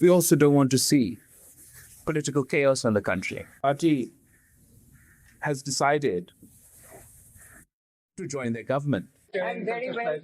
We also don't want to see political chaos in the country. Party has decided to join the government. I'm very well.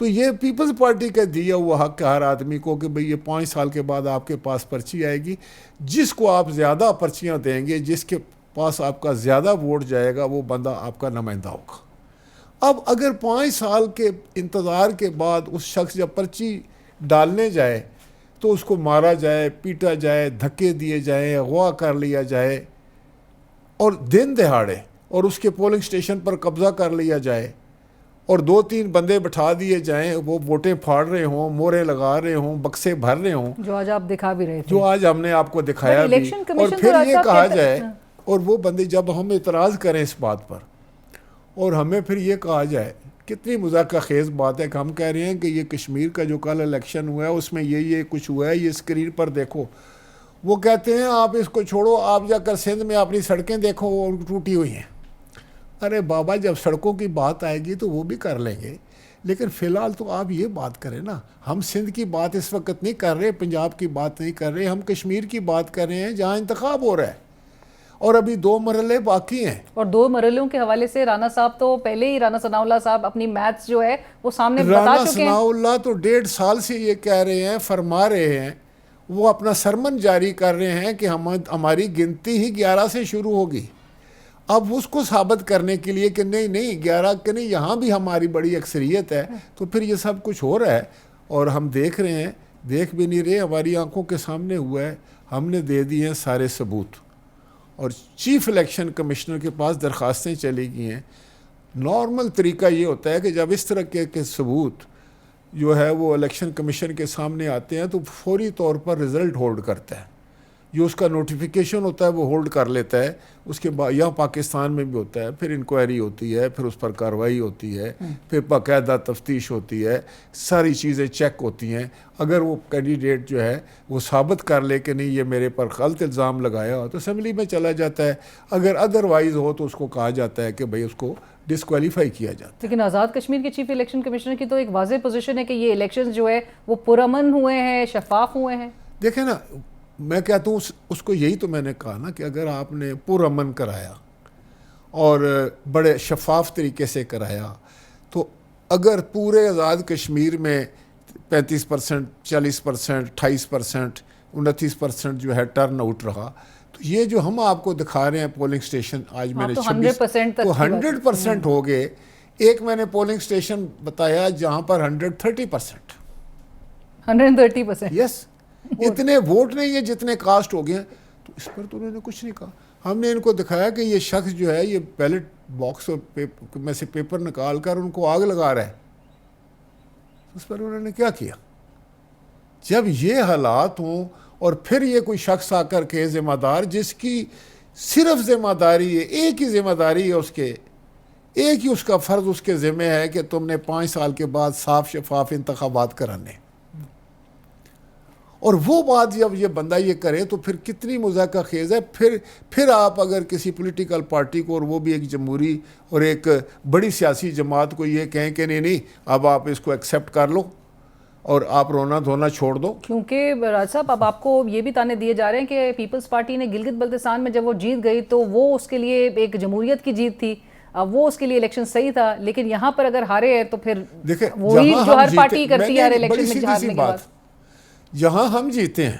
تو یہ Peoples party کا دیا ہوا حق ہے ہر آدمی کو کہ بھئی یہ 5 سال کے بعد آپ کے پاس پرچی آئے گی، جس کو آپ زیادہ پرچیاں دیں گے، جس کے پاس آپ کا زیادہ ووٹ جائے گا، وہ بندہ آپ کا نمائندہ ہوگا۔ اب اگر 5 سال کے انتظار کے بعد اس شخص جب پرچی ڈالنے جائے تو اس کو مارا جائے، پیٹا جائے، دھکے دیے جائیں، اغوا کر لیا جائے، اور دن دہاڑے، اور اس کے پولنگ سٹیشن پر قبضہ کر لیا جائے، اور 2-3 بندے بٹھا دیے جائیں، وہ ووٹیں پھاڑ رہے ہوں، مورے لگا رہے ہوں، بکسے بھر رہے ہوں، جو آج آپ دکھا بھی رہے تھے، جو آج ہم نے آپ کو دکھایا بھی، الیکشن اور کمیشن پھر تو یہ راج صاحب کہا کہتا ہے، جائے، اور وہ بندے جب ہم اعتراض کریں اس بات پر، اور ہمیں پھر یہ کہا جائے، کتنی مذاکرہ خیز بات ہے کہ ہم کہہ رہے ہیں کہ یہ کشمیر کا جو کل الیکشن ہوا ہے اس میں یہ کچھ ہوا ہے، یہ اسکرین پر دیکھو، وہ کہتے ہیں آپ اس کو چھوڑو، آپ جا کر سندھ میں اپنی سڑکیں دیکھو، وہ ٹوٹی ہوئی ہیں۔ ارے بابا، جب سڑکوں کی بات آئے گی تو وہ بھی کر لیں گے، لیکن فی الحال تو آپ یہ بات کریں نا۔ ہم سندھ کی بات اس وقت نہیں کر رہے، پنجاب کی بات نہیں کر رہے، ہم کشمیر کی بات کر رہے ہیں جہاں انتخاب ہو رہا ہے، اور ابھی 2 مرحلے باقی ہیں۔ اور 2 مرحلوں کے حوالے سے رانا صاحب تو پہلے ہی، رانا ثناء اللہ صاحب اپنی میتھس جو ہے وہ سامنے بتا رانا چکے ہیں۔ ثناء اللہ تو 1.5 سال سے یہ کہہ رہے ہیں، فرما رہے ہیں، وہ اپنا سرمن جاری کر رہے ہیں کہ ہماری گنتی ہی 11 سے شروع ہوگی۔ اب اس کو ثابت کرنے کے لیے کہ نہیں 11 کہ نہیں، یہاں بھی ہماری بڑی اکثریت ہے، تو پھر یہ سب کچھ ہو رہا ہے، اور ہم دیکھ رہے ہیں، دیکھ بھی نہیں رہے، ہماری آنکھوں کے سامنے ہوا ہے، ہم نے دے دیے ہیں سارے ثبوت، اور چیف الیکشن کمشنر کے پاس درخواستیں چلی گئی ہیں۔ نارمل طریقہ یہ ہوتا ہے کہ جب اس طرح کے ثبوت جو ہے وہ الیکشن کمیشن کے سامنے آتے ہیں تو فوری طور پر رزلٹ ہولڈ کرتا ہے، جو اس کا نوٹیفیکیشن ہوتا ہے وہ ہولڈ کر لیتا ہے، اس کے بعد یہاں پاکستان میں بھی ہوتا ہے، پھر انکوائری ہوتی ہے، پھر اس پر کارروائی ہوتی ہے، پھر باقاعدہ تفتیش ہوتی ہے، ساری چیزیں چیک ہوتی ہیں۔ اگر وہ کینڈیڈیٹ جو ہے وہ ثابت کر لے کہ نہیں یہ میرے پر غلط الزام لگایا ہو تو اسمبلی میں چلا جاتا ہے، اگر ادروائز ہو تو اس کو کہا جاتا ہے کہ بھئی اس کو ڈسکوالیفائی کیا جاتا ہے۔ لیکن آزاد کشمیر کے چیف الیکشن کمشنر کی تو ایک واضح پوزیشن ہے کہ یہ الیکشن جو ہے وہ پرامن ہوئے ہیں، شفاف ہوئے ہیں۔ دیکھیں نا، میں کہتا ہوں اس کو یہی تو میں نے کہا نا کہ اگر آپ نے پرامن کرایا اور بڑے شفاف طریقے سے کرایا، تو اگر پورے آزاد کشمیر میں 35%، 40%، 28%، 29% جو ہے ٹرن آؤٹ رہا، تو یہ جو ہم آپ کو دکھا رہے ہیں پولنگ سٹیشن، آج میں نے 100% تک تو کی بات 100% ہو گئے۔ ایک میں نے پولنگ سٹیشن بتایا جہاں پر 130%، 130%۔ یس، اتنے ووٹ نہیں ہیں جتنے کاسٹ ہو گئے ہیں، تو اس پر تو انہوں نے کچھ نہیں کہا۔ ہم نے ان کو دکھایا کہ یہ شخص جو ہے یہ بیلٹ باکس میں سے پیپر نکال کر ان کو آگ لگا رہا ہے، اس پر انہوں نے کیا کیا؟ جب یہ حالات ہوں اور پھر یہ کوئی شخص آ کر کے ذمہ دار، جس کی صرف ذمہ داری ہے، ایک ہی ذمہ داری ہے اس کے، ایک ہی اس کا فرض اس کے ذمہ ہے کہ تم نے 5 سال کے بعد صاف شفاف انتخابات کرانے، اور وہ بات جب یہ بندہ یہ کرے تو پھر کتنی مذاکرہ خیز ہے۔ پھر آپ اگر کسی پولیٹیکل پارٹی کو، اور وہ بھی ایک جمہوری اور ایک بڑی سیاسی جماعت کو یہ کہیں کہ نہیں اب آپ اس کو ایکسیپٹ کر لو اور آپ رونا دھونا چھوڑ دو۔ کیونکہ راج صاحب اب آپ کو یہ بھی تانے دیے جا رہے ہیں کہ پیپلز پارٹی نے گلگت بلتستان میں جب وہ جیت گئی تو وہ اس کے لیے ایک جمہوریت کی جیت تھی، وہ اس کے لیے الیکشن صحیح تھا، لیکن یہاں پر اگر ہارے ہیں تو پھر دیکھیں وہی جو ہر پارٹی کرتی ہے ہر الیکشن میں ہارنے کے بعد۔ جہاں ہم جیتے ہیں،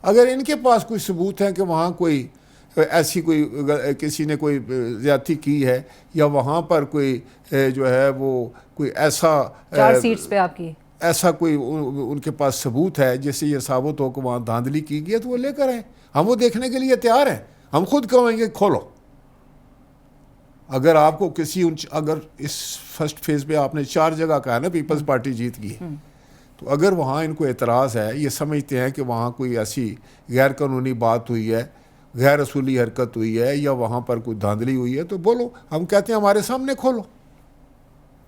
اگر ان کے پاس کوئی ثبوت ہے کہ وہاں کوئی ایسی کوئی کسی نے کوئی زیادتی کی ہے، یا وہاں پر کوئی جو ہے وہ کوئی ایسا 4 سیٹس پہ آپ کی ایسا کوئی ان کے پاس ثبوت ہے جس سے یہ ثابت ہو کہ وہاں دھاندلی کی گئی ہے، تو وہ لے کر آئیں، ہم وہ دیکھنے کے لیے تیار ہیں۔ ہم خود کہیں گے کھولو۔ اگر آپ کو اگر اس فرسٹ فیز پہ آپ نے 4 جگہ کہا نا پیپلز پارٹی جیت گئی، تو اگر وہاں ان کو اعتراض ہے، یہ سمجھتے ہیں کہ وہاں کوئی ایسی غیر قانونی بات ہوئی ہے، غیر اصولی حرکت ہوئی ہے، یا وہاں پر کوئی دھاندلی ہوئی ہے، تو بولو۔ ہم کہتے ہیں ہمارے سامنے کھولو،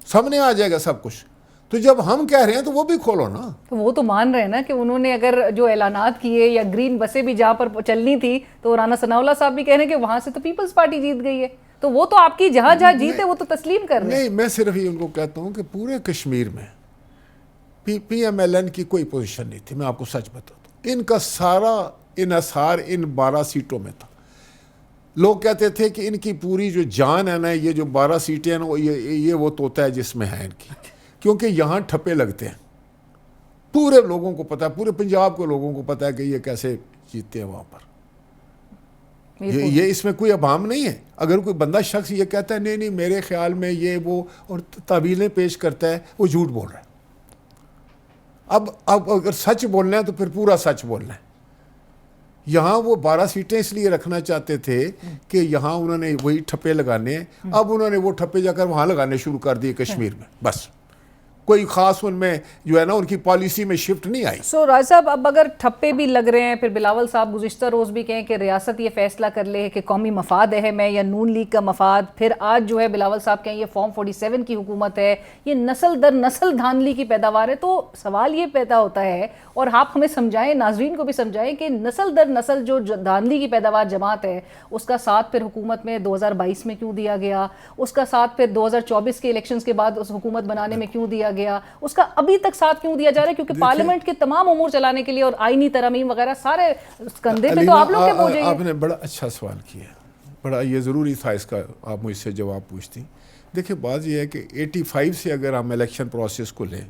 سامنے آ جائے گا سب کچھ۔ تو جب ہم کہہ رہے ہیں تو وہ بھی کھولو نا۔ تو وہ تو مان رہے ہیں نا کہ انہوں نے اگر جو اعلانات کیے یا گرین بسیں بھی جہاں پر چلنی تھی، تو رانا ثناء اللہ صاحب بھی کہہ رہے ہیں کہ وہاں سے تو پیپلز پارٹی جیت گئی ہے، تو وہ تو آپ کی جہاں جیت ہے وہ تو تسلیم کر رہے ہیں۔ نہیں، میں صرف یہ ان کو کہتا ہوں کہ پورے کشمیر میں پی ایم ایل این کی کوئی پوزیشن نہیں تھی، میں آپ کو سچ بتاتا ہوں۔ ان کا سارا انحصار ان 12 سیٹوں میں تھا۔ لوگ کہتے تھے کہ ان کی پوری جو جان ہے نا، یہ جو 12 سیٹیں ہیں نا، یہ وہ طوطا ہے جس میں ہے ان کی، کیونکہ یہاں ٹھپے لگتے ہیں. پورے لوگوں کو پتا ہے, پورے پنجاب کے لوگوں کو پتا ہے کہ یہ کیسے جیتتے ہیں وہاں پر. یہ اس میں کوئی ابہام نہیں ہے. اگر کوئی بندہ شخص یہ کہتا ہے نہیں میرے خیال میں یہ وہ اور تعویلیں پیش کرتا ہے, وہ جھوٹ بول رہا ہے. اب اگر سچ بولنا ہے تو پھر پورا سچ بولنا ہے. یہاں وہ 12 سیٹیں اس لیے رکھنا چاہتے تھے کہ یہاں انہوں نے وہی ٹھپے لگانے ہیں. اب انہوں نے وہ ٹھپے جا کر وہاں لگانے شروع کر دیے کشمیر میں. بس کوئی خاص ان میں جو ہے نا ان کی پالیسی میں شفٹ نہیں آئی. سو راج صاحب, اب اگر ٹھپے بھی لگ رہے ہیں, پھر بلاول صاحب گزشتہ روز بھی کہیں کہ ریاست یہ فیصلہ کر لے کہ قومی مفاد اہم ہے یا نون لیگ کا مفاد, پھر آج جو ہے بلاول صاحب کہیں یہ فارم 47 کی حکومت ہے, یہ نسل در نسل دھاندلی کی پیداوار ہے. تو سوال یہ پیدا ہوتا ہے, اور آپ ہمیں سمجھائیں, ناظرین کو بھی سمجھائیں, کہ نسل در نسل جو دھاندلی کی پیداوار جماعت ہے, اس کا ساتھ پھر حکومت میں 2022 میں کیوں دیا گیا, اس کا ساتھ پھر 2024 کے الیکشنز کے بعد اس حکومت بنانے میں کیوں دیا گیا, اس کا ابھی تک ساتھ کیوں دیا جا رہا ہے؟ کیونکہ پارلیمنٹ کے تمام امور چلانے کے لیے اور آئینی ترامیم وغیرہ سارے کندھے پہ تو آپ لوگ کے بوجھ ہیں. آپ نے بڑا اچھا سوال کیا, بڑا یہ ضروری تھا اس کا آپ مجھ سے جواب پوچھتی. دیکھیں بات یہ ہے کہ 85 سے اگر ہم الیکشن پروسیس کو لیں,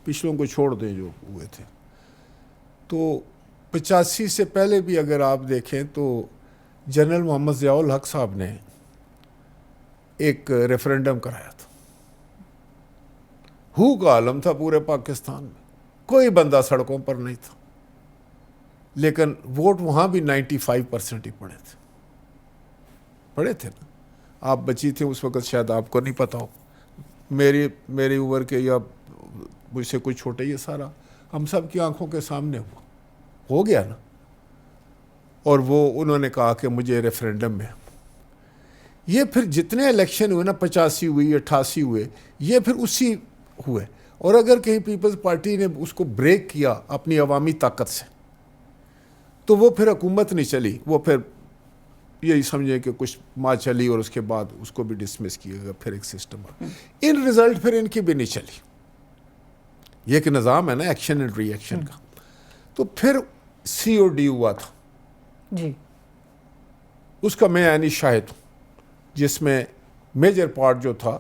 پچھلوں کو چھوڑ دیں جو ہوئے تھے, تو 85 سے پہلے بھی اگر آپ دیکھیں تو جنرل محمد ضیاء الحق صاحب نے ایک ریفرینڈم کرایا تھا. ہو کا عالم تھا پورے پاکستان میں, کوئی بندہ سڑکوں پر نہیں تھا, لیکن ووٹ وہاں بھی 95% ہی پڑے تھے نا. آپ بچی تھے اس وقت, شاید آپ کو نہیں پتا ہو, میری عمر کے یا مجھ سے کچھ چھوٹے, یہ سارا ہم سب کی آنکھوں کے سامنے ہو گیا نا. اور وہ انہوں نے کہا کہ مجھے ریفرینڈم میں, یہ پھر جتنے الیکشن ہوئے نا, 85 ہوئی, 88 ہوئے, یہ پھر اسی ہوئے. اور اگر کہیں پیپلز پارٹی نے اس کو بریک کیا اپنی عوامی طاقت سے, تو وہ پھر حکومت نہیں چلی, وہ پھر یہی سمجھیں کہ کچھ ماں چلی اور اس کے بعد اس کو بھی ڈسمس کیا گیا, پھر ایک سسٹم. ان رزلٹ پھر ان کی بھی نہیں چلی. یہ ایک نظام ہے نا ایکشن اینڈ ری ایکشن کا. تو پھر COD ہوا تھا جی, اس کا میں یعنی شاہد ہوں, جس میں میجر پارٹ جو تھا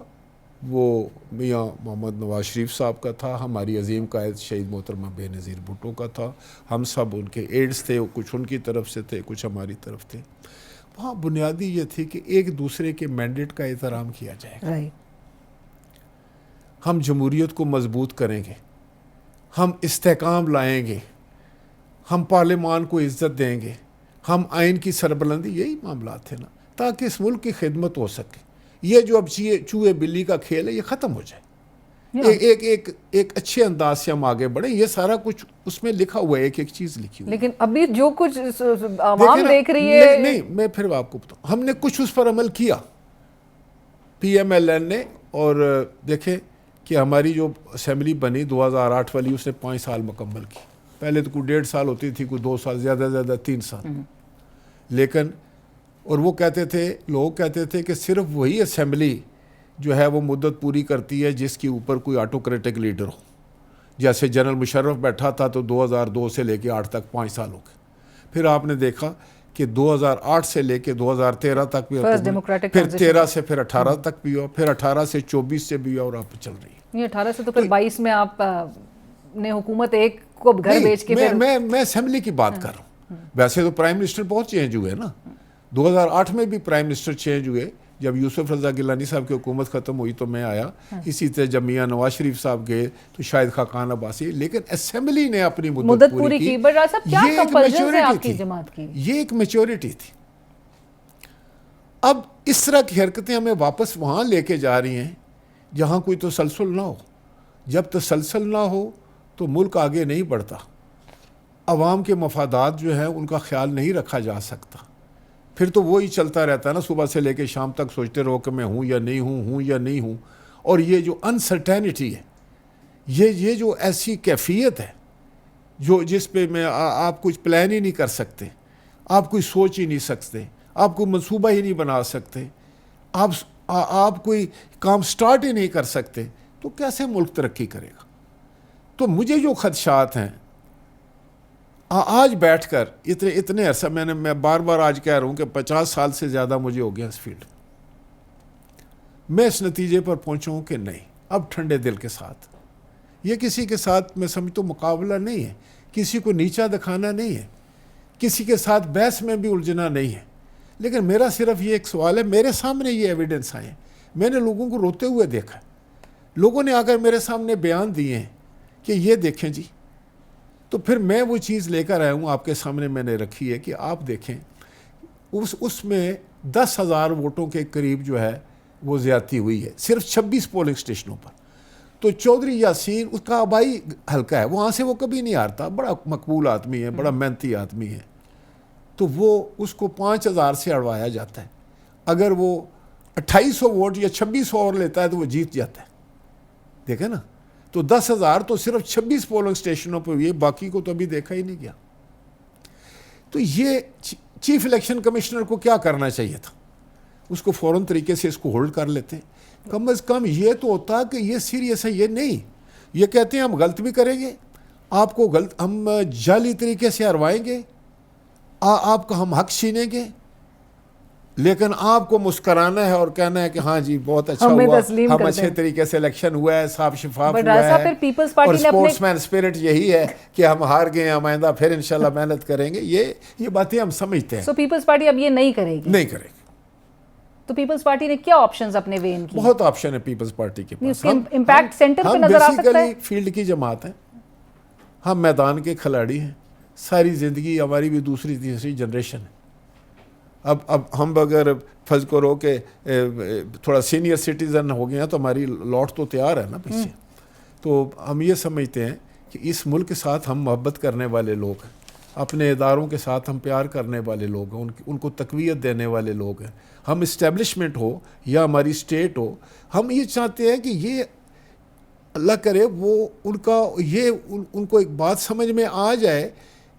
وہ میاں محمد نواز شریف صاحب کا تھا, ہماری عظیم قائد شہید محترمہ بے نظیر بھٹو کا تھا. ہم سب ان کے ایڈز تھے, کچھ ان کی طرف سے تھے, کچھ ہماری طرف تھے. وہاں بنیادی یہ تھی کہ ایک دوسرے کے مینڈیٹ کا احترام کیا جائے گا. ہم جمہوریت کو مضبوط کریں گے, ہم استحکام لائیں گے, ہم پارلیمان کو عزت دیں گے, ہم آئین کی سربلندی, یہی معاملات تھے نا, تاکہ اس ملک کی خدمت ہو سکے. یہ جو اب چوہے بلی کا کھیل ہے یہ ختم ہو جائے. ایک اچھے انداز سے ہم آگے بڑھیں. یہ سارا کچھ اس میں لکھا ہوا ہے, ایک چیز لکھی ہوئی. لیکن ابھی جو کچھ عوام دیکھ رہی ہے, نہیں میں پھر آپ کو بتاؤں, ہم نے کچھ اس پر عمل کیا PMLN نے. اور دیکھیں کہ ہماری جو اسمبلی بنی 2008 والی, اس نے 5 سال مکمل کی. پہلے تو کوئی 1.5 سال ہوتی تھی, کوئی 2 سال, زیادہ 3 سال. لیکن اور وہ کہتے تھے, لوگ کہتے تھے کہ صرف وہی اسمبلی جو ہے وہ مدت پوری کرتی ہے جس کے اوپر کوئی آٹوکریٹک لیڈر ہو. جیسے جنرل مشرف بیٹھا تھا تو 2002 سے لے کے 8 تک 5 سال ہو گئے. پھر آپ نے دیکھا کہ 2008 سے لے کے 2013 تک بھی, پھر 13 سے پھر 18 تک بھی ہوا, پھر 18 سے 24 سے بھی ہوا, اور آپ چل رہی ہے. یہ 18 سے تو پھر 22 میں آپ نے حکومت ایک کو گھر بیچ کے, میں اسمبلی کی بات کر رہا ہوں. ویسے تو پرائم منسٹر بہت چینج ہوئے نا. 2008 میں بھی پرائم منسٹر چینج ہوئے. جب یوسف رضا گیلانی صاحب کی حکومت ختم ہوئی تو میں آیا. اسی طرح جب میاں نواز شریف صاحب گئے تو شاہد خاقان عباسی. لیکن اسمبلی نے اپنی مدت پوری کی. یہ ایک میچورٹی تھی. اب اس طرح کی حرکتیں ہمیں واپس وہاں لے کے جا رہی ہیں جہاں کوئی تسلسل نہ ہو. جب تسلسل نہ ہو تو ملک آگے نہیں بڑھتا. عوام کے مفادات جو ہیں ان کا خیال نہیں رکھا جا سکتا. پھر تو وہی چلتا رہتا ہے نا, صبح سے لے کے شام تک سوچتے رہو کہ میں ہوں یا نہیں ہوں یا نہیں ہوں. اور یہ جو انسرٹینٹی ہے, یہ جو ایسی کیفیت ہے جو جس پہ میں آپ کچھ پلان ہی نہیں کر سکتے, آپ کوئی سوچ ہی نہیں سکتے, آپ کوئی منصوبہ ہی نہیں بنا سکتے, آپ کوئی کام سٹارٹ ہی نہیں کر سکتے, تو کیسے ملک ترقی کرے گا؟ تو مجھے جو خدشات ہیں آج بیٹھ کر اتنے عرصہ, میں بار بار آج کہہ رہا ہوں کہ 50 سال سے زیادہ مجھے ہو گیا اس فیلڈ میں اس نتیجے پر پہنچا ہوں کہ نہیں, اب ٹھنڈے دل کے ساتھ. یہ کسی کے ساتھ میں سمجھتا ہوں مقابلہ نہیں ہے, کسی کو نیچا دکھانا نہیں ہے, کسی کے ساتھ بحث میں بھی الجھنا نہیں ہے. لیکن میرا صرف یہ ایک سوال ہے, میرے سامنے یہ ایویڈنس آئے ہیں, میں نے لوگوں کو روتے ہوئے دیکھا, لوگوں نے آ کر میرے سامنے بیان دیے ہیں کہ یہ دیکھیں جی, تو پھر میں وہ چیز لے کر آیا ہوں آپ کے سامنے میں نے رکھی ہے کہ آپ دیکھیں اس میں 10,000 ووٹوں کے قریب جو ہے وہ زیادتی ہوئی ہے صرف 26 پولنگ اسٹیشنوں پر. تو چودھری یاسین اس کا آبائی حلقہ ہے, وہاں سے وہ کبھی نہیں ہارتا, بڑا مقبول آدمی ہے, بڑا محنتی آدمی ہے, تو وہ اس کو 5,000 سے اڑوایا جاتا ہے. اگر وہ 2,800 ووٹ یا 2,600 اور لیتا ہے تو وہ جیت جاتا ہے. دیکھیں نا, تو 10,000 تو صرف 26 پولنگ اسٹیشنوں پہ ہوئی ہے, باقی کو تو ابھی دیکھا ہی نہیں گیا. تو یہ چیف الیکشن کمشنر کو کیا کرنا چاہیے تھا, اس کو فوراً طریقے سے اس کو ہولڈ کر لیتے. کم از کم یہ تو ہوتا کہ یہ سیریس ہے, یہ نہیں, یہ کہتے ہیں ہم غلط بھی کریں گے, آپ کو ہم جعلی طریقے سے ہروائیں گے, آپ کا ہم حق چھینیں گے, لیکن آپ کو مسکرانا ہے اور کہنا ہے کہ ہاں جی بہت اچھا ہوا, ہم اچھے طریقے سے الیکشن ہوا ہے, صاف شفاف ہوا ہے, اور اسپورٹس مین اسپرٹ یہی ہے کہ ہم ہار گئے ہیں, ہم آئندہ پھر انشاءاللہ محنت کریں گے. یہ باتیں ہم سمجھتے ہیں. سو پیپلز پارٹی اب یہ نہیں کرے گی؟ نہیں کرے گی. تو پیپلز پارٹی نے کیا آپشنز اپنے وین کی؟ بہت آپشن ہے پیپلز پارٹی کے پاس. امپیکٹ سینٹر پہ نظر آ سکتا ہے. ہم بیسیکلی فیلڈ کی جماعت ہیں, ہم میدان کے کھلاڑی ہیں, ساری زندگی ہماری بھی دوسری تیسری جنریشن ہے. اب ہم اگر فرض کرو کہ تھوڑا سینئر سٹیزن ہو گئے ہیں تو ہماری لوٹ تو تیار ہے نا پیچھے. تو ہم یہ سمجھتے ہیں کہ اس ملک کے ساتھ ہم محبت کرنے والے لوگ ہیں, اپنے اداروں کے ساتھ ہم پیار کرنے والے لوگ ہیں, ان کو تقویت دینے والے لوگ ہیں. ہم اسٹیبلشمنٹ ہو یا ہماری اسٹیٹ ہو, ہم یہ چاہتے ہیں کہ یہ اللہ کرے وہ ان کو ایک بات سمجھ میں آ جائے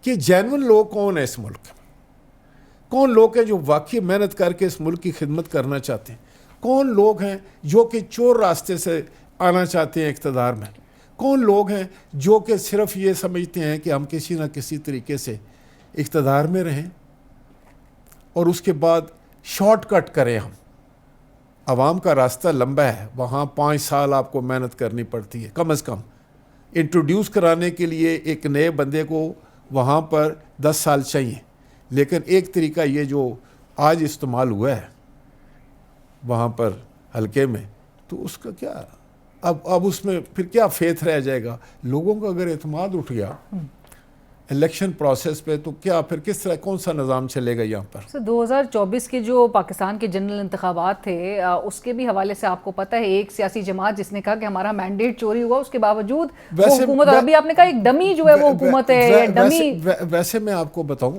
کہ جینون لوگ کون ہیں اس ملک میں, کون لوگ ہیں جو واقعی محنت کر کے اس ملک کی خدمت کرنا چاہتے ہیں, کون لوگ ہیں جو کہ چور راستے سے آنا چاہتے ہیں اقتدار میں, کون لوگ ہیں جو کہ صرف یہ سمجھتے ہیں کہ ہم کسی نہ کسی طریقے سے اقتدار میں رہیں اور اس کے بعد شارٹ کٹ کریں. ہم عوام کا راستہ لمبا ہے, وہاں 5 سال آپ کو محنت کرنی پڑتی ہے کم از کم. انٹروڈیوس کرانے کے لیے ایک نئے بندے کو وہاں پر 10 سال چاہیے, لیکن ایک طریقہ یہ جو آج استعمال ہوا ہے وہاں پر حلقے میں, تو اس کا کیا اب اس میں پھر کیا فیتھ رہ جائے گا. لوگوں کا اگر اعتماد اٹھ گیا الیکشن پروسیس پہ, تو کیا پھر کس طرح کون سا نظام چلے گا یہاں پر. 2024 کے جو پاکستان کے جنرل انتخابات تھے, اس کے بھی حوالے سے آپ کو پتہ ہے ایک سیاسی جماعت جس نے کہا کہ ہمارا مینڈیٹ چوری ہوا, اس کے باوجود وہ حکومت, اور ابھی آپ نے کہا ایک ڈمی جو ہے وہ حکومت ہے, ڈمی. ویسے میں آپ کو بتاؤں,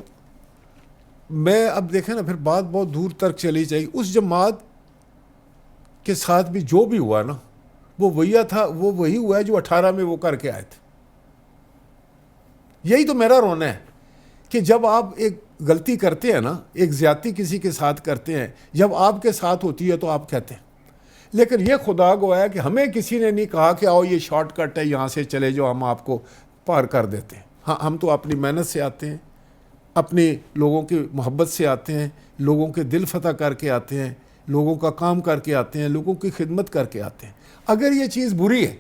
میں اب دیکھیں نا پھر بات بہت دور تک چلی جائے گی. اس جماعت کے ساتھ بھی جو بھی ہوا نا وہ وہی ہوا ہے جو 18 میں وہ کر کے آئے تھے. یہی تو میرا رونا ہے کہ جب آپ ایک غلطی کرتے ہیں نا, ایک زیادتی کسی کے ساتھ کرتے ہیں, جب آپ کے ساتھ ہوتی ہے تو آپ کہتے ہیں, لیکن یہ خدا گو ہے کہ ہمیں کسی نے نہیں کہا کہ آؤ یہ شارٹ کٹ ہے یہاں سے چلے جو ہم آپ کو پار کر دیتے ہیں. ہاں, ہم تو اپنی محنت سے آتے ہیں, اپنے لوگوں کی محبت سے آتے ہیں, لوگوں کے دل فتح کر کے آتے ہیں, لوگوں کا کام کر کے آتے ہیں, لوگوں کی خدمت کر کے آتے ہیں. اگر یہ چیز بری ہے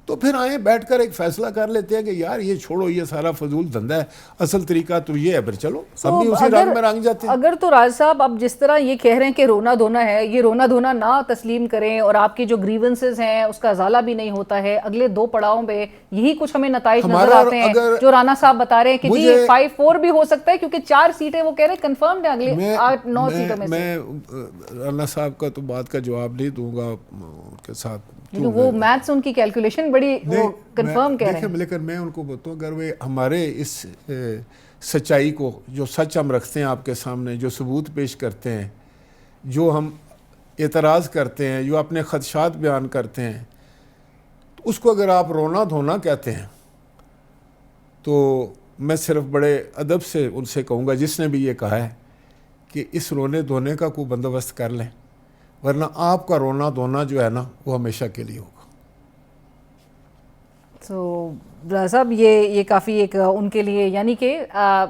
تو پھر آئیں بیٹھ کر ایک فیصلہ کر لیتے ہیں کہ یار یہ چھوڑو, یہ سارا فضول دھندا ہے, اصل طریقہ تو یہ ہے, پھر چلو ہم بھی اسی رنگ میں رنگ جاتے ہیں. اگر تو راج صاحب اب جس طرح یہ کہہ رہے ہیں کہ رونا دھونا ہے, یہ رونا دھونا نہ تسلیم کریں اور آپ کی جو گریونسز ہیں اس کا ازالہ بھی نہیں ہوتا ہے, اگلے 2 پڑاؤں پہ یہی کچھ ہمیں نتائج نظر آتے ہیں جو رانا صاحب بتا رہے ہیں کہ جی 5-4 بھی ہو سکتا ہے, کیونکہ 4 سیٹیں وہ کہہ رہے ہیں کنفرمڈ ہیں اگلے 8-9 سیٹوں میں سے. میں رانا صاحب کا تو بات کا جواب نہیں دوں گا ان کے ساتھ, وہ میتھس ان کی کیلکولیشن بڑی وہ کنفرم کہہ رہے ہیں. لیکن میں ان کو بتاؤں, اگر وہ ہمارے اس سچائی کو, جو سچ ہم رکھتے ہیں آپ کے سامنے, جو ثبوت پیش کرتے ہیں, جو ہم اعتراض کرتے ہیں, جو اپنے خدشات بیان کرتے ہیں, تو اس کو اگر آپ رونا دھونا کہتے ہیں تو میں صرف بڑے ادب سے ان سے کہوں گا جس نے بھی یہ کہا ہے کہ اس رونے دھونے کا کوئی بندوبست کر لیں, ورنہ آپ کا رونا دھونا جو ہے نا وہ ہمیشہ کے لیے ہوگا. تو صاحب یہ کافی ایک ان کے لیے, یعنی کہ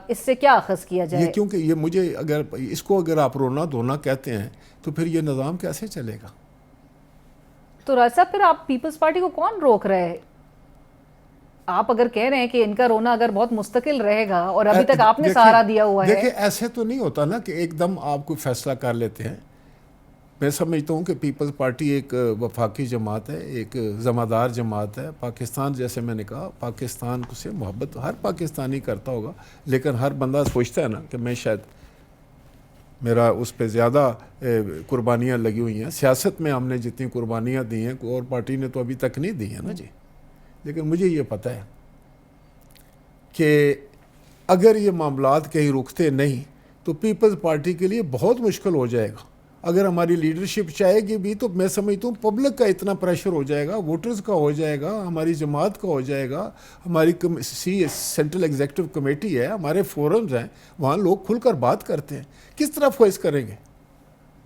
اس سے کیا اخذ کیا جائے, یہ کیونکہ یہ مجھے اگر آپ رونا دھونا کہتے ہیں تو پھر یہ نظام کیسے چلے گا. تو راج صاحب پھر آپ پیپلز پارٹی کو کون روک رہے ہیں؟ آپ اگر کہہ رہے ہیں کہ ان کا رونا اگر بہت مستقل رہے گا اور ابھی تک آپ نے سہارا دیا ہوا ہے. دیکھیں ایسے تو نہیں ہوتا نا کہ ایک دم آپ کوئی فیصلہ کر لیتے ہیں. میں سمجھتا ہوں کہ پیپلز پارٹی ایک وفاقی جماعت ہے, ایک ذمہ دار جماعت ہے. پاکستان, جیسے میں نے کہا, پاکستان سے محبت ہر پاکستانی کرتا ہوگا, لیکن ہر بندہ سوچتا ہے نا کہ میں شاید میرا اس پہ زیادہ قربانیاں لگی ہوئی ہیں. سیاست میں ہم نے جتنی قربانیاں دی ہیں اور پارٹی نے تو ابھی تک نہیں دی ہیں نا جی. لیکن مجھے یہ پتہ ہے کہ اگر یہ معاملات کہیں رکتے نہیں تو پیپلز پارٹی کے لیے بہت مشکل ہو جائے گا. اگر ہماری لیڈرشپ چاہے گی بھی تو میں سمجھتا ہوں پبلک کا اتنا پریشر ہو جائے گا, ووٹرز کا ہو جائے گا, ہماری جماعت کا ہو جائے گا, ہماری سینٹرل ایگزیکٹو کمیٹی ہے, ہمارے فورمز ہیں, وہاں لوگ کھل کر بات کرتے ہیں, کس طرح فوائس کریں گے؟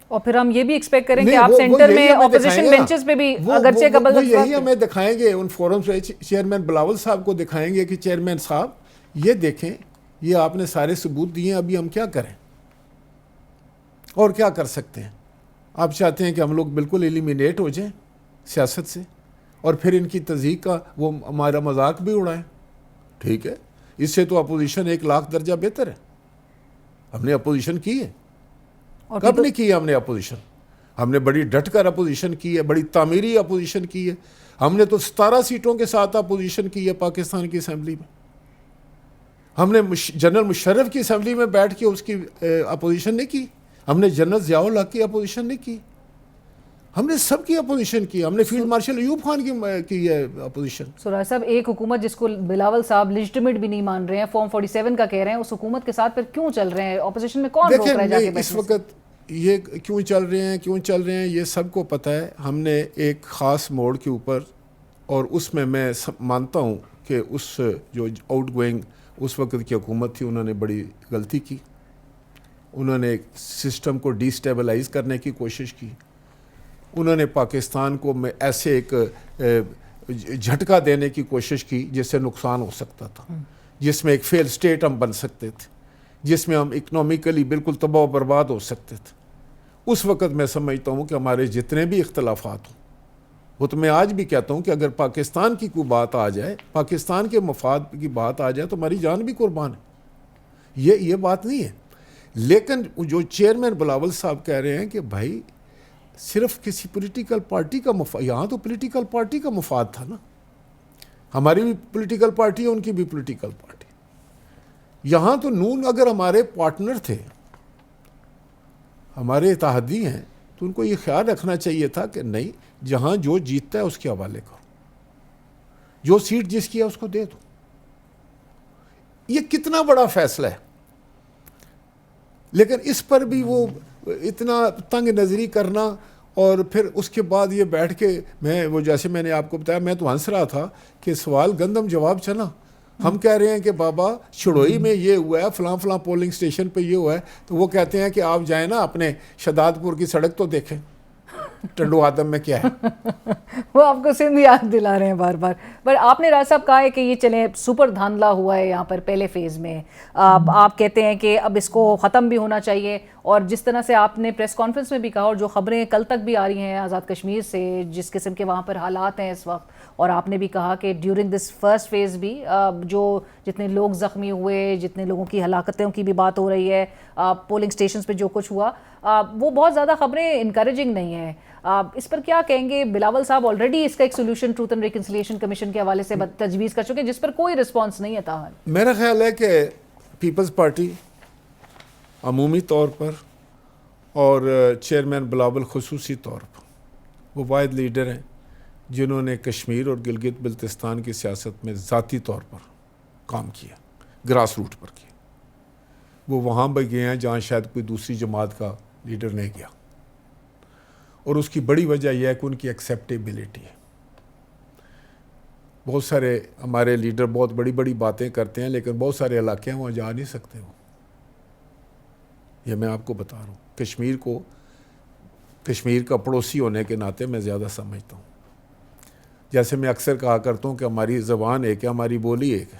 اور پھر ہم یہ بھی ایکسپیکٹ کریں کہ آپ سینٹر میں اپوزیشن بینچز پہ بھی اگرچہ قبل یہی ہمیں دکھائیں گے ان فورمز پہ. چیئرمین بلاول صاحب کو دکھائیں گے کہ چیئرمین صاحب یہ دیکھیں, یہ آپ نے سارے ثبوت دیے ہیں, ابھی ہم کیا کریں اور کیا کر سکتے ہیں؟ آپ چاہتے ہیں کہ ہم لوگ بالکل ایلیمینیٹ ہو جائیں سیاست سے اور پھر ان کی تضحیق کا وہ ہمارا مذاق بھی اڑائیں؟ ٹھیک ہے, اس سے تو اپوزیشن 1,00,000 درجہ بہتر ہے. ہم نے اپوزیشن کی ہے. کب نہیں کی ہے ہم نے اپوزیشن؟ ہم نے بڑی ڈٹ کر اپوزیشن کی ہے, بڑی تعمیری اپوزیشن کی ہے. ہم نے تو 17 سیٹوں کے ساتھ اپوزیشن کی ہے پاکستان کی اسمبلی میں. ہم نے جنرل مشرف کی اسمبلی میں بیٹھ کے اس کی اپوزیشن نہیں کی. ہم نے جنرل ضیاء الحق کی اپوزیشن نہیں کی. ہم نے سب کی اپوزیشن کی. ہم نے فیلڈ مارشل ایوب خان کی ہے اپوزیشن. سراج صاحب, ایک حکومت جس کو بلاول صاحب لیجٹمیٹ بھی نہیں مان رہے ہیں, فارم 47 کا کہہ رہے ہیں, اس حکومت کے ساتھ پھر کیوں چل رہے ہیں؟ اپوزیشن میں کون روک رہا ہے جا کے بیٹھنے سے؟ اس وقت یہ کیوں چل رہے ہیں یہ سب کو پتہ ہے. ہم نے ایک خاص موڑ کے اوپر, اور اس میں مانتا ہوں کہ اس جو آؤٹ گوئنگ اس وقت کی حکومت تھی, انہوں نے بڑی غلطی کی. انہوں نے سسٹم کو ڈی سٹیبلائز کرنے کی کوشش کی. انہوں نے پاکستان کو ایسے ایک جھٹکا دینے کی کوشش کی جس سے نقصان ہو سکتا تھا, جس میں ایک فیل سٹیٹ ہم بن سکتے تھے, جس میں ہم اکنومیکلی بالکل تباہ و برباد ہو سکتے تھے. اس وقت میں سمجھتا ہوں کہ ہمارے جتنے بھی اختلافات ہوں, وہ تو میں آج بھی کہتا ہوں کہ اگر پاکستان کی کوئی بات آ جائے, پاکستان کے مفاد کی بات آ جائے تو ہماری جان بھی قربان ہے. یہ بات نہیں ہے. لیکن جو چیئرمین بلاول صاحب کہہ رہے ہیں کہ بھائی صرف کسی پولیٹیکل پارٹی کا مفاد, یہاں تو پولیٹیکل پارٹی کا مفاد تھا نا. ہماری بھی پولیٹیکل پارٹی ہے, ان کی بھی پولیٹیکل پارٹی. یہاں تو نون اگر ہمارے پارٹنر تھے, ہمارے اتحادی ہیں, تو ان کو یہ خیال رکھنا چاہیے تھا کہ نہیں, جہاں جو جیتتا ہے اس کے حوالے کرو, جو سیٹ جس کی ہے اس کو دے دو. یہ کتنا بڑا فیصلہ ہے. لیکن اس پر بھی وہ اتنا تنگ نظری کرنا, اور پھر اس کے بعد یہ بیٹھ کے وہ جیسے میں نے آپ کو بتایا, میں تو ہنس رہا تھا کہ سوال گندم جواب چنا. ہم کہہ رہے ہیں کہ بابا چڑوئی میں یہ ہوا ہے, فلاں فلاں پولنگ سٹیشن پہ یہ ہوا ہے, تو وہ کہتے ہیں کہ آپ جائیں نا اپنے شداد پور کی سڑک تو دیکھیں ٹنڈو آدم میں کیا ہے. وہ آپ کو سندھ یاد دلا رہے ہیں بار بار. پر آپ نے راج صاحب کہا ہے کہ یہ چلیں سپر دھاندلا ہوا ہے یہاں پر پہلے فیز میں, آپ کہتے ہیں کہ اب اس کو ختم بھی ہونا چاہیے. اور جس طرح سے آپ نے پریس کانفرنس میں بھی کہا, اور جو خبریں کل تک بھی آ رہی ہیں آزاد کشمیر سے, جس قسم کے وہاں پر حالات ہیں اس وقت, اور آپ نے بھی کہا کہ ڈیورنگ دس فرسٹ فیز بھی جو جتنے لوگ زخمی ہوئے, جتنے لوگوں کی ہلاکتوں کی بھی بات ہو رہی ہے, پولنگ سٹیشنز پہ جو کچھ ہوا, وہ بہت زیادہ خبریں انکریجنگ نہیں ہیں. اس پر کیا کہیں گے؟ بلاول صاحب آلریڈی اس کا ایک solution truth and reconciliation commission کے حوالے سے تجویز کر چکے, جس پر کوئی رسپانس نہیں ہے تاحال. میرا خیال ہے کہ پیپلز پارٹی عمومی طور پر اور چیئرمین بلاول خصوصی طور پر وہ واحد لیڈر ہیں جنہوں نے کشمیر اور گلگت بلتستان کی سیاست میں ذاتی طور پر کام کیا, گراس روٹ پر کیا. وہ وہاں بھی گئے ہیں جہاں شاید کوئی دوسری جماعت کا لیڈر نہیں گیا, اور اس کی بڑی وجہ یہ ہے کہ ان کی ایکسیپٹیبلٹی ہے. بہت سارے ہمارے لیڈر بہت بڑی بڑی باتیں کرتے ہیں, لیکن بہت سارے علاقے ہیں وہاں جا نہیں سکتے. وہ یہ میں آپ کو بتا رہا ہوں. کشمیر کا پڑوسی ہونے کے ناطے میں زیادہ سمجھتا ہوں. جیسے میں اکثر کہا کرتا ہوں کہ ہماری زبان ایک ہے, ہماری بولی ایک ہے.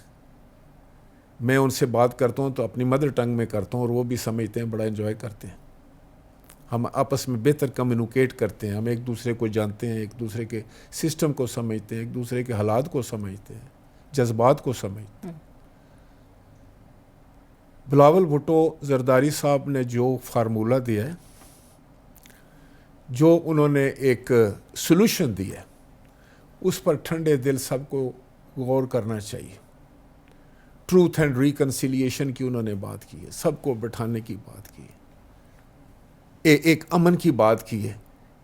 میں ان سے بات کرتا ہوں تو اپنی مدر ٹنگ میں کرتا ہوں, اور وہ بھی سمجھتے ہیں, بڑا انجوائے کرتے ہیں. ہم آپس میں بہتر کمیونیکیٹ کرتے ہیں, ہم ایک دوسرے کو جانتے ہیں, ایک دوسرے کے سسٹم کو سمجھتے ہیں, ایک دوسرے کے حالات کو سمجھتے ہیں, جذبات کو سمجھتے ہیں. بلاول بھٹو زرداری صاحب نے جو فارمولہ دیا ہے, جو انہوں نے ایک سلوشن دیا ہے, اس پر ٹھنڈے دل سب کو غور کرنا چاہیے. ٹروتھ اینڈ ریکنسیلیشن کی انہوں نے بات کی ہے, سب کو بٹھانے کی بات کی ہے, ایک امن کی بات کی ہے,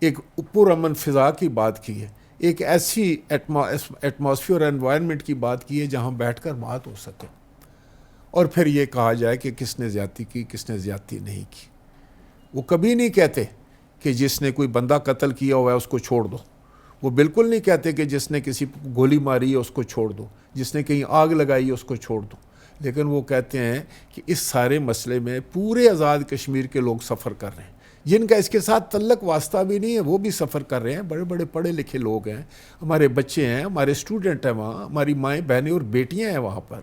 ایک پرامن فضا کی بات کی ہے, ایک ایسی ایٹماسفیئر انوائرمنٹ کی بات کی ہے جہاں بیٹھ کر بات ہو سکے, اور پھر یہ کہا جائے کہ کس نے زیادتی کی, کس نے زیادتی نہیں کی. وہ کبھی نہیں کہتے کہ جس نے کوئی بندہ قتل کیا ہوا ہے اس کو چھوڑ دو. وہ بالکل نہیں کہتے کہ جس نے کسی گولی ماری ہے اس کو چھوڑ دو, جس نے کہیں آگ لگائی ہے اس کو چھوڑ دو. لیکن وہ کہتے ہیں کہ اس سارے مسئلے میں پورے آزاد کشمیر کے لوگ سفر کر رہے ہیں, جن کا اس کے ساتھ تعلق واسطہ بھی نہیں ہے, وہ بھی سفر کر رہے ہیں. بڑے بڑے پڑھے لکھے لوگ ہیں, ہمارے بچے ہیں, ہمارے اسٹوڈنٹ ہیں وہاں, ہماری مائیں بہنیں اور بیٹیاں ہیں وہاں پر.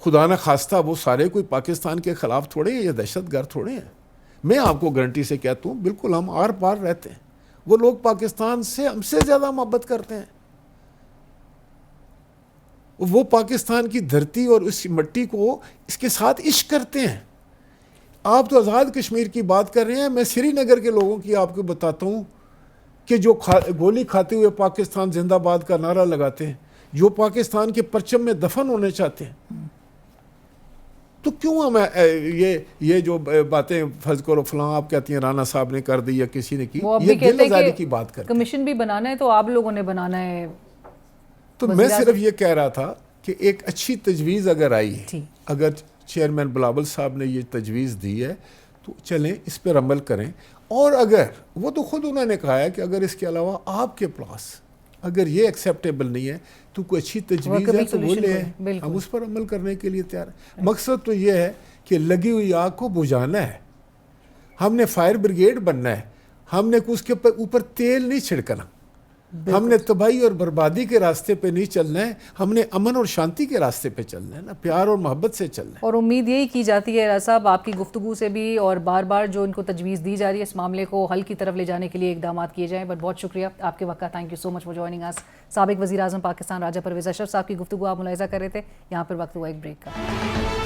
خدا نہ خواستہ وہ سارے کوئی پاکستان کے خلاف تھوڑے ہیں یا دہشت گرد تھوڑے ہیں. میں آپ کو گارنٹی سے کہتا ہوں بالکل ہم آر پار رہتے ہیں. وہ لوگ پاکستان سے ہم سے زیادہ محبت کرتے ہیں. وہ پاکستان کی دھرتی اور اس مٹی کو اس کے ساتھ عشق کرتے ہیں. آپ تو آزاد کشمیر کی بات کر رہے ہیں, میں سری نگر کے لوگوں کی آپ کو بتاتا ہوں کہ جو گولی کھاتے ہوئے پاکستان زندہ باد کا نعرہ لگاتے ہیں, جو پاکستان کے پرچم میں دفن ہونے چاہتے ہیں, تو کیوں ہم یہ جو باتیں فرض کرو فلاں آپ کہتی ہیں رانا صاحب نے کر دی یا کسی نے کی, یہ دل آزادی کی بات کرتے ہیں. کمیشن بھی بنانا ہے تو آپ لوگوں نے بنانا ہے. تو میں صرف یہ کہہ رہا تھا کہ ایک اچھی تجویز اگر آئی ہے, اگر چیئرمین بلاول صاحب نے یہ تجویز دی ہے تو چلیں اس پر عمل کریں. اور اگر وہ تو خود انہوں نے کہا ہے کہ اگر اس کے علاوہ آپ کے پاس اگر یہ ایکسیپٹیبل نہیں ہے تو کوئی اچھی تجویز ہے تو وہ لے آئیں, ہم اس پر عمل کرنے کے لیے تیار ہیں. مقصد تو یہ ہے کہ لگی ہوئی آگ کو بجھانا ہے. ہم نے فائر بریگیڈ بننا ہے, ہم نے اس کے اوپر تیل نہیں چھڑکنا, ہم نے تباہی اور بربادی کے راستے پہ نہیں چلنا ہے, ہم نے امن اور شانتی کے راستے پہ چلنا ہے نا, پیار اور محبت سے چلنا ہے. اور امید یہی کی جاتی ہے راز صاحب آپ کی گفتگو سے بھی, اور بار بار جو ان کو تجویز دی جا رہی ہے اس معاملے کو حل کی طرف لے جانے کے لیے اقدامات کیے جائیں. بٹ بہت شکریہ آپ کے وقت کا, thank you so much for joining us. سابق وزیر اعظم پاکستان راجہ پرویز اشرف صاحب کی گفتگو آپ ملاحظہ کر رہے تھے. یہاں پر وقت ہوا ایک بریک کا.